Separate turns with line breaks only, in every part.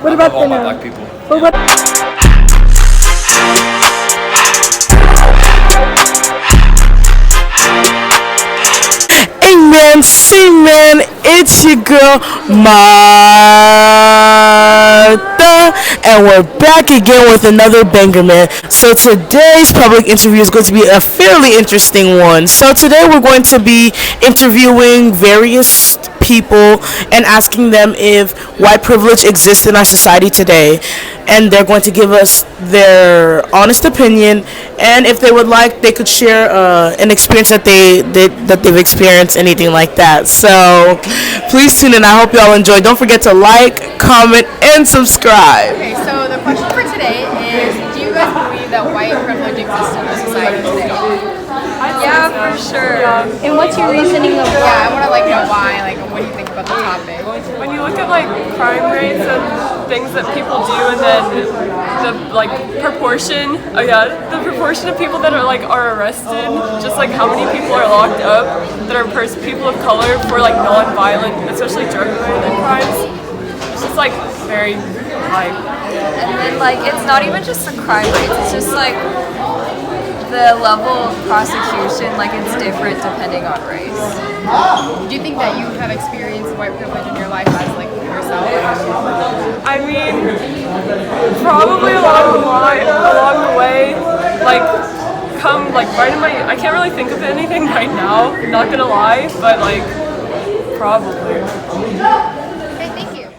What
I
about
love all
the
my
no?
black people.
But what? Amen, man, it's your girl Martha, and we're back again with another banger, man. So today's public interview is going to be a fairly interesting one. So today we're going to be interviewing various people and asking them if white privilege exists in our society today, and they're going to give us their honest opinion, and if they would like, they could share an experience that they've experienced, anything like that. So please tune in. I hope you all enjoy. Don't forget to like, comment, and subscribe.
Okay, so the question for today is, do you guys believe that white privilege exists in our society today?
Yeah, for sure.
And what's your reasoning of
Yeah, I want to know why, what do you think about the topic?
When you look at crime rates and things that people do, and then the proportion, the proportion of people that are arrested, just how many people are locked up that are people of color for non-violent, especially drug-related crimes, it's just very high.
And then it's not even just the crime rates, it's just the level of prosecution, it's different depending on race.
Do you think that you have experienced white privilege in your life as yourself?
I mean, probably along the way, right in I can't really think of anything right now, not gonna lie, but probably.
Okay, thank you.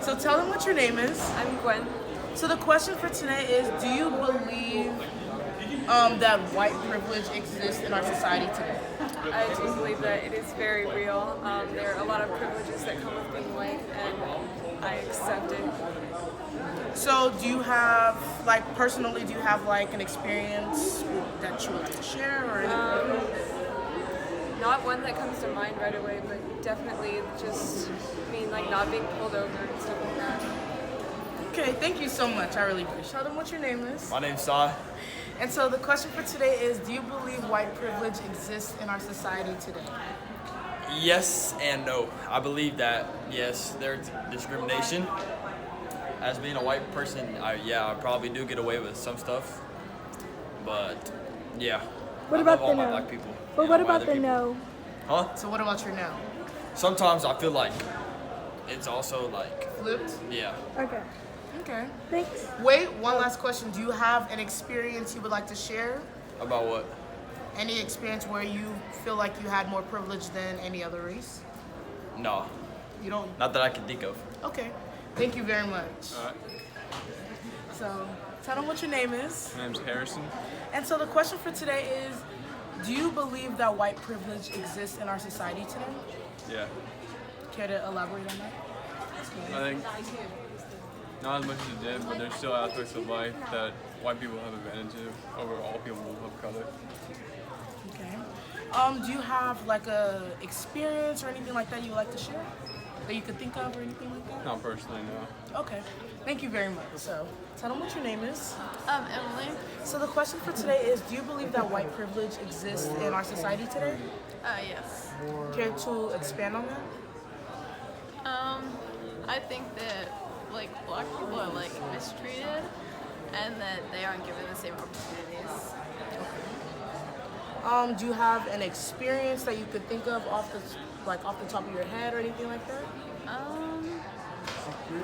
So tell them what your name is.
I'm Gwen.
So the question for today is, do you believe that white privilege exists in our society today?
I do believe that it is very real. There are a lot of privileges that come with being white, and I accept it.
So do you have, personally, do you have an experience that you would like to share or anything?
Not one that comes to mind right away, but definitely just, not being pulled over and stuff like that.
Okay, thank you so much. I really appreciate it. Tell them what your name is.
My name's Sai.
And so the question for today is, do you believe white privilege exists in our society today?
Yes and no. I believe that, yes, there's discrimination. As being a white person, I probably do get away with some stuff. But, yeah.
What
I
about
love all
the
my
no?
black people.
But
and
what
all my
about
other
the
people.
no?
Huh?
So what about your no?
Sometimes I feel like it's also
Flipped?
yeah.
Okay. Okay.
Thanks.
Wait, one last question. Do you have an experience you would like to share?
About what?
Any experience where you feel like you had more privilege than any other race?
No.
You don't?
Not that I can think of.
Okay. Thank you very much.
Alright.
So, tell them what your name is.
My name's Harrison.
And so the question for today is, do you believe that white privilege exists in our society today?
Yeah.
Care to elaborate on that?
I think not as much as it did, but there's still aspects of life that white people have advantages over all people of color.
Okay. Do you have a experience or anything like that you would like to share? That you could think of or anything like that?
Not personally, no.
Okay. Thank you very much. So, tell them what your name is.
Emily.
So the question for today is, do you believe that white privilege exists in our society today?
Yes.
Care to expand on that?
I think that black people are mistreated, and that they aren't given the same opportunities.
Do you have an experience that you could think of off the top of your head or anything like that?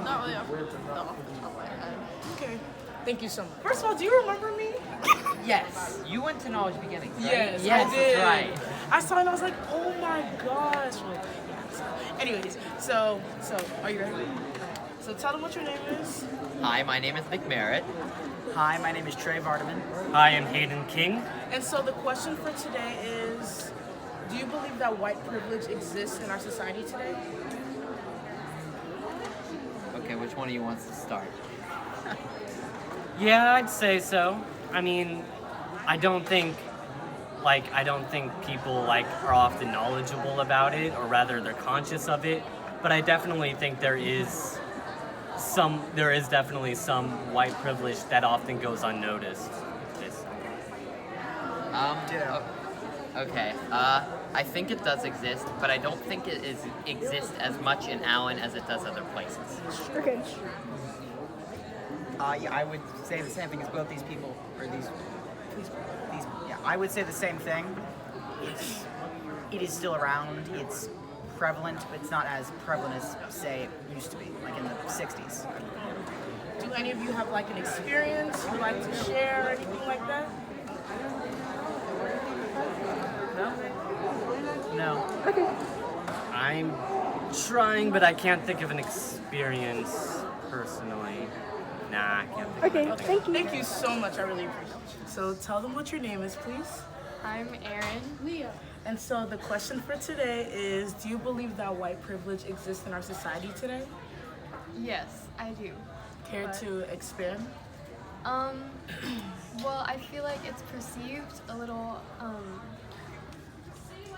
Not really off the top of my head.
Okay. Thank you so much. First of all, do you remember me?
Yes, you went to Knowledge Beginning, right?
Yes,
yes,
I did.
That's right.
I saw it and I was like, oh my gosh. Well, yeah, so, anyways, so are you ready? So tell them what your name is.
Hi, my name is Nick Merritt.
Hi, my name is Trey Vardaman. Hi, I'm Hayden King.
And so the question for today is, do you believe that white privilege exists in our society today?
Okay, which one of you wants to start?
Yeah, I'd say so. I mean, I don't think people are often knowledgeable about it, or rather they're conscious of it, but I definitely think there is definitely some white privilege that often goes unnoticed.
Okay. I think it does exist, but I don't think it exists as much in Allen as it does other places.
Okay.
Yeah, I would say the same thing as both these people, or these, yeah, I would say the same thing. It is still around, it's prevalent, but it's not as prevalent as, say, it used to be, like in the 60s.
Do any of you have like an experience you'd like to share or anything like that?
No?
Okay.
I'm trying, but I can't think of an experience personally. Nah, I can't think
Okay,
of it.
thank you. Thank you so much, I really appreciate you. So tell them what your name is, please.
I'm Erin. Leah.
And so the question for today is, do you believe that white privilege exists in our society today?
Yes, I do.
Care to expand?
Well, I feel like it's perceived a little,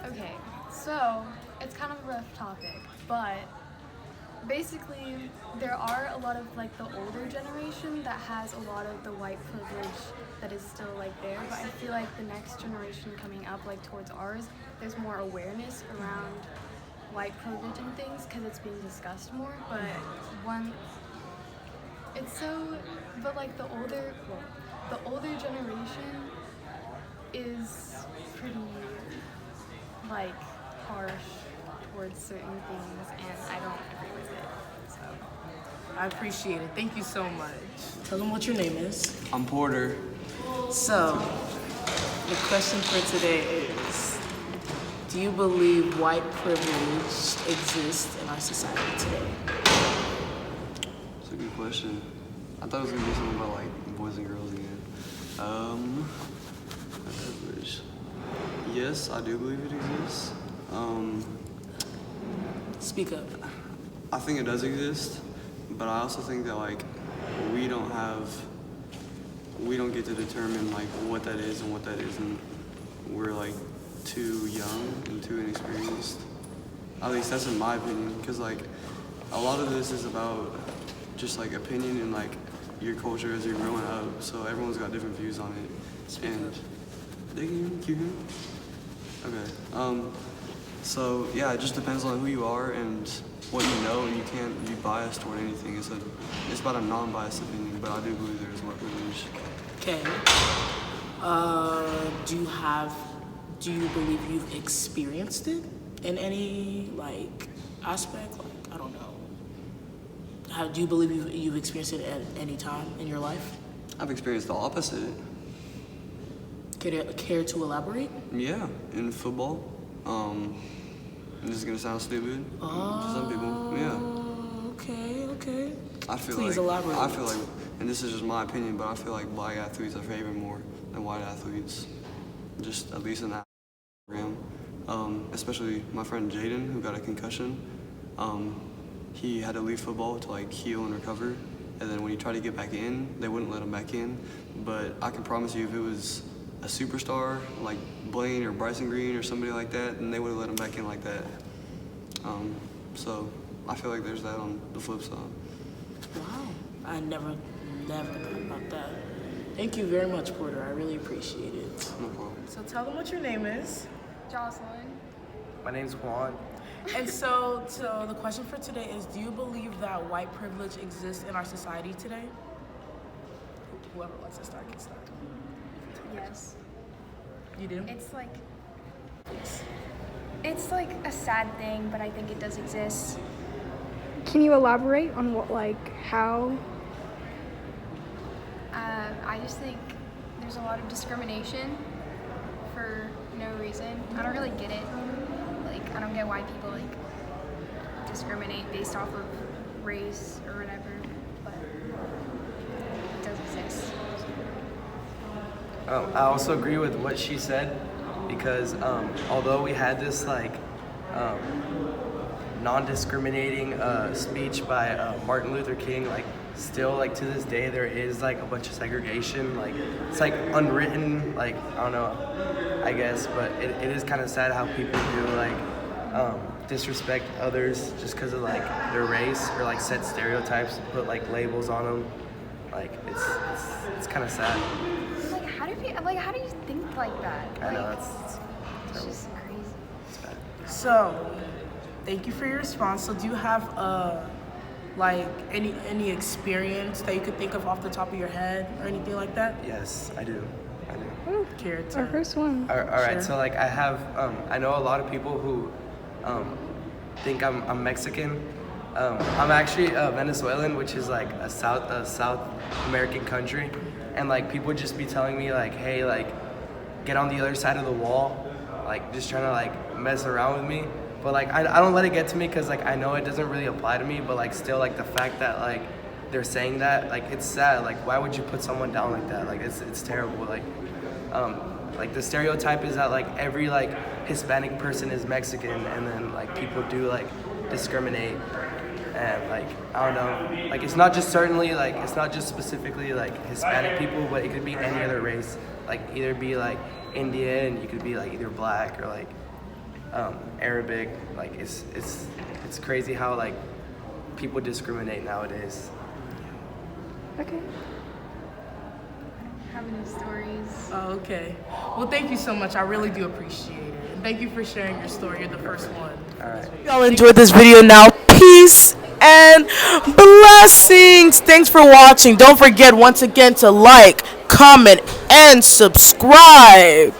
okay, so it's kind of a rough topic, but basically there are a lot of like the older generation that has a lot of the white privilege that is still like there, but I feel like the next generation coming up like towards ours, there's more awareness around white privilege and things because it's being discussed more, but but like the older generation is pretty like harsh towards certain things and I don't agree with it. So
I appreciate it. Thank you so much. Tell them what your name is.
I'm Porter.
So, the question for today is, do you believe white privilege exists in our society today?
That's a good question. I thought it was gonna be something about like boys and girls again. Privilege. Yes, I do believe it exists.
Speak up.
I think it does exist, but I also think that like we don't get to determine like what that is and what that isn't. We're like too young and too inexperienced. At least that's in my opinion, because like a lot of this is about just like opinion and like your culture as you're growing up. So everyone's got different views on it. And they can hear me? Okay. So yeah, it just depends on who you are and what you know, and you can't be biased toward anything. It's about a non-biased opinion, but I do believe there is white privilege.
Okay. Do you believe you've experienced it in any like aspect? Like, I don't know. Do you believe you've experienced it at any time in your life?
I've experienced the opposite.
Care to elaborate?
Yeah, in football. This is gonna sound stupid to some people. Yeah.
Okay.
Please elaborate. I feel like, and this is just my opinion, but I feel like black athletes are favored more than white athletes. Just at least in that program. Especially my friend Jaden, who got a concussion. He had to leave football to like heal and recover, and then when he tried to get back in, they wouldn't let him back in. But I can promise you, if it was a superstar like Blaine or Bryson Green or somebody like that, then they would have let him back in like that. So I feel like there's that on the flip side.
Wow, I never thought about that. Thank you very much, Porter. I really appreciate it.
No problem.
So tell them what your name is.
Jocelyn.
My name's Juan.
And so the question for today is, do you believe that white privilege exists in our society today? Whoever wants to start can start.
Yes.
You do?
It's like a sad thing, but I think it does exist.
Can you elaborate on what, like, how?
I just think there's a lot of discrimination for no reason. I don't really get it. Like, I don't get why people like discriminate based off of race or whatever, but it does exist.
I also agree with what she said, because although we had this like non-discriminating speech by Martin Luther King, like still like to this day there is like a bunch of segregation. Like it's like unwritten, like I don't know, I guess, but it is kind of sad how people do like disrespect others just because of like their race, or like set stereotypes, put like labels on them. Like it's kind of sad.
How do you think like that?
I know,
Like,
it's
It's just crazy.
So, thank you for your response. So, do you have like any experience that you could think of off the top of your head or anything like that?
Yes, I do.
Care to?
Our first one.
All right.
Sure.
So like I have, I know a lot of people who think I'm Mexican. I'm actually Venezuelan, which is like a South American country, and like people just be telling me like, hey, like get on the other side of the wall, like just trying to like mess around with me. But like I don't let it get to me because like I know it doesn't really apply to me. But like still like the fact that like they're saying that, like it's sad. Like why would you put someone down like that? Like it's terrible. Like the stereotype is that like every like Hispanic person is Mexican, and then like people do like discriminate, and like I don't know, like it's not just specifically like Hispanic people, but it could be any other race, like either be like Indian, you could be like either black or like Arabic. Like it's crazy how like people discriminate nowadays.
Okay.
How many stories?
Oh, okay. Well, thank you so much. I really do appreciate it. And thank you for sharing your story. You're the first one.
All right.
Y'all enjoyed this video now. Peace and blessings. Thanks for watching. Don't forget once again to like, comment, and subscribe.